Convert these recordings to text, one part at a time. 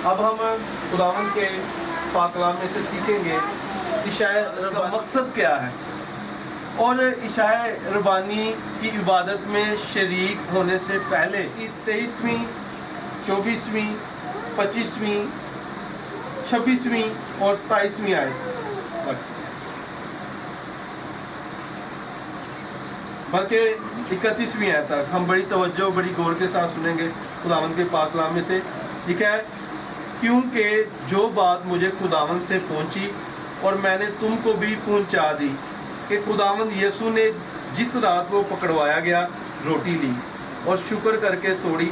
اب ہم خداوند کے پاک کلام میں سے سیکھیں گے عشاء کا مقصد کیا ہے، اور عشاء ربانی کی عبادت میں شریک ہونے سے پہلے 23ویں 24ویں 25ویں 26ویں اور 27ویں آیت تک، بلکہ 31ویں آیت تک ہم بڑی توجہ بڑی غور کے ساتھ سنیں گے خداوند کے پاک کلام میں سے۔ لکھا ہے، کیونکہ جو بات مجھے خداوند سے پہنچی اور میں نے تم کو بھی پہنچا دی کہ خداوند یسوع نے جس رات وہ پکڑوایا گیا روٹی لی اور شکر کر کے توڑی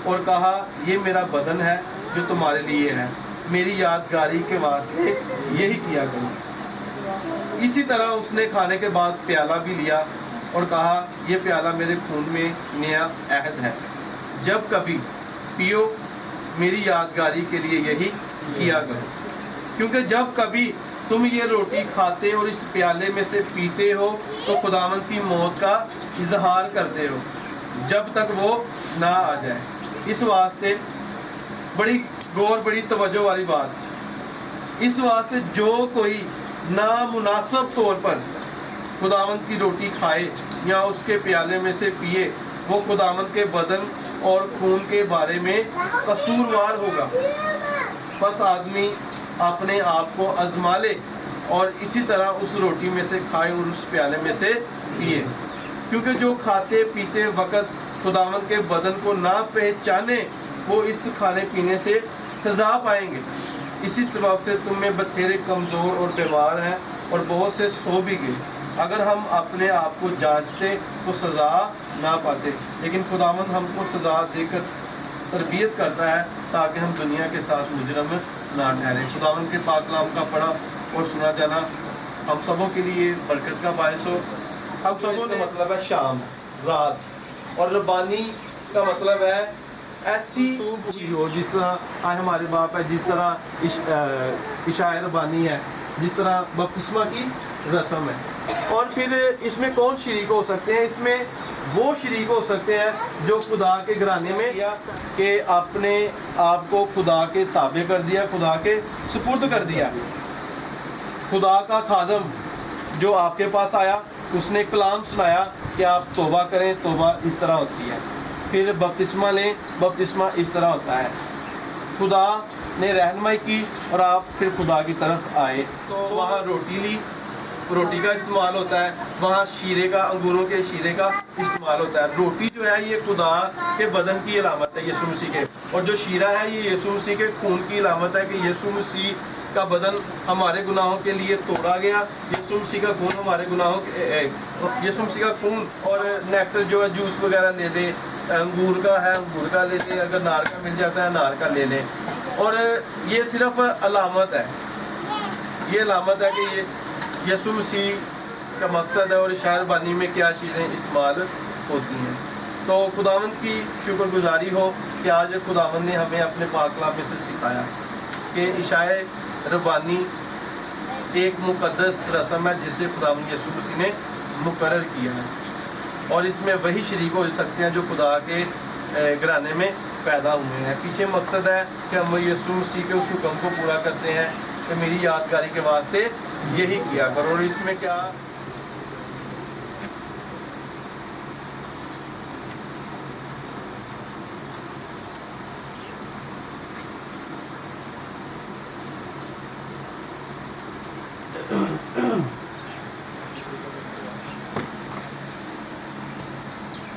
اور کہا، یہ میرا بدن ہے جو تمہارے لیے ہے، میری یادگاری کے واسطے یہی کیا کرو۔ اسی طرح اس نے کھانے کے بعد پیالہ بھی لیا اور کہا، یہ پیالہ میرے خون میں نیا عہد ہے، جب کبھی پیو میری یادگاری کے لیے یہی کیا کرو، کیونکہ جب کبھی تم یہ روٹی کھاتے اور اس پیالے میں سے پیتے ہو تو خداوند کی موت کا اظہار کرتے ہو جب تک وہ نہ آ جائے۔ اس واسطے بڑی غور بڑی توجہ والی بات، اس واسطے جو کوئی نامناسب طور پر خداوند کی روٹی کھائے یا اس کے پیالے میں سے پیے، وہ خداوند کے بدن اور خون کے بارے میں قصوروار ہوگا۔ بس آدمی اپنے آپ کو آزما لے اور اسی طرح اس روٹی میں سے کھائے اور اس پیالے میں سے پیے، کیونکہ جو کھاتے پیتے وقت خداوند کے بدن کو نہ پہچانے وہ اس کھانے پینے سے سزا پائیں گے۔ اسی سبب سے تم میں بتھیرے کمزور اور بیمار ہیں اور بہت سے سو بھی گئے۔ اگر ہم اپنے آپ کو جانچتے تو سزا نہ پاتے، لیکن خداوند ہم کو سزا دے کر تربیت کرتا ہے تاکہ ہم دنیا کے ساتھ مجرم نہ ٹھہریں۔ خداوند کے پاک کلام کا پڑھا اور سنا جانا ہم سبوں کے لیے برکت کا باعث ہو۔ ہم سبوں کا مطلب ہے شام، رات، اور ربانی کا مطلب ہے ایسی چیز ہو جس طرح آج ہمارے باپ ہے، جس طرح عشاء ربانی ہے، جس طرح بپتسمہ کی رسم ہے۔ اور پھر اس میں کون شریک ہو سکتے ہیں؟ اس میں وہ شریک ہو سکتے ہیں جو خدا کے گھرانے میں کہ اپنے آپ کو خدا کے تابع کر دیا، خدا کے سپرد کر دیا۔ خدا کا خادم جو آپ کے پاس آیا، اس نے کلام سنایا کہ آپ توبہ کریں، توبہ اس طرح ہوتی ہے، پھر بپتسمہ لیں، بپتسمہ اس طرح ہوتا ہے۔ خدا نے رہنمائی کی اور آپ پھر خدا کی طرف آئے تو وہاں روٹی لی، روٹی کا استعمال ہوتا ہے، وہاں شیرے کا، انگوروں کے شیرے کا استعمال ہوتا ہے۔ روٹی جو ہے یہ خدا کے بدن کی علامت ہے، یسوع مسیح کے، اور جو شیرہ ہے یہ یسوع مسیح کے خون کی علامت ہے کہ یسوع مسیح کا بدن ہمارے گناہوں کے لیے توڑا گیا، یسوع مسیح کا خون ہمارے گناہوں کے، یسوع مسیح کا خون۔ اور نیکٹر جو ہے جوس وغیرہ لے لے، انگور کا ہے انگور کا لے لے، اگر نار کا مل جاتا ہے نار کا لے لیں۔ اور یہ صرف علامت ہے، یہ علامت ہے کہ یہ یسوع مسیح کا مقصد ہے اور عشاء ربانی میں کیا چیزیں استعمال ہوتی ہیں۔ تو خداوند کی شکر گزاری ہو کہ آج خداوند نے ہمیں اپنے پاک کلام میں سے سکھایا کہ عشاء ربانی ایک مقدس رسم ہے جسے خداوند یسوع مسیح نے مقرر کیا ہے، اور اس میں وہی شریک ہو سکتے ہیں جو خدا کے گھرانے میں پیدا ہوئے ہیں۔ پیچھے مقصد ہے کہ ہم یسوع مسیح کے اس حکم کو پورا کرتے ہیں کہ میری یادگاری کے واسطے یہی کیا کرو۔ اور اس میں کیا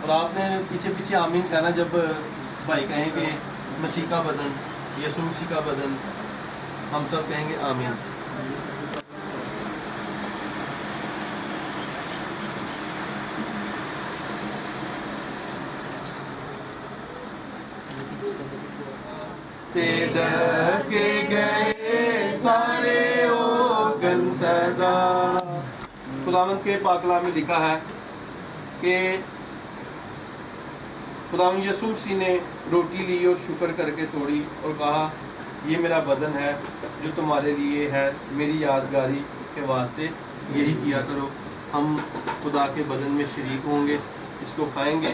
اور آپ نے پیچھے پیچھے آمین کہنا جب بھائی کہیں کہ مسیح کا بدن، یسوع مسیح کا بدن، ہم سب کہیں گے آمین۔ ڈھکے گئے سارے اوگن سدا۔ خداوند کے پاک کلام میں لکھا ہے کہ خداوند یسوع مسیح نے روٹی لی اور شکر کر کے توڑی اور کہا، یہ میرا بدن ہے جو تمہارے لیے ہے، میری یادگاری کے واسطے یہی کیا کرو۔ ہم خدا کے بدن میں شریک ہوں گے، اس کو کھائیں گے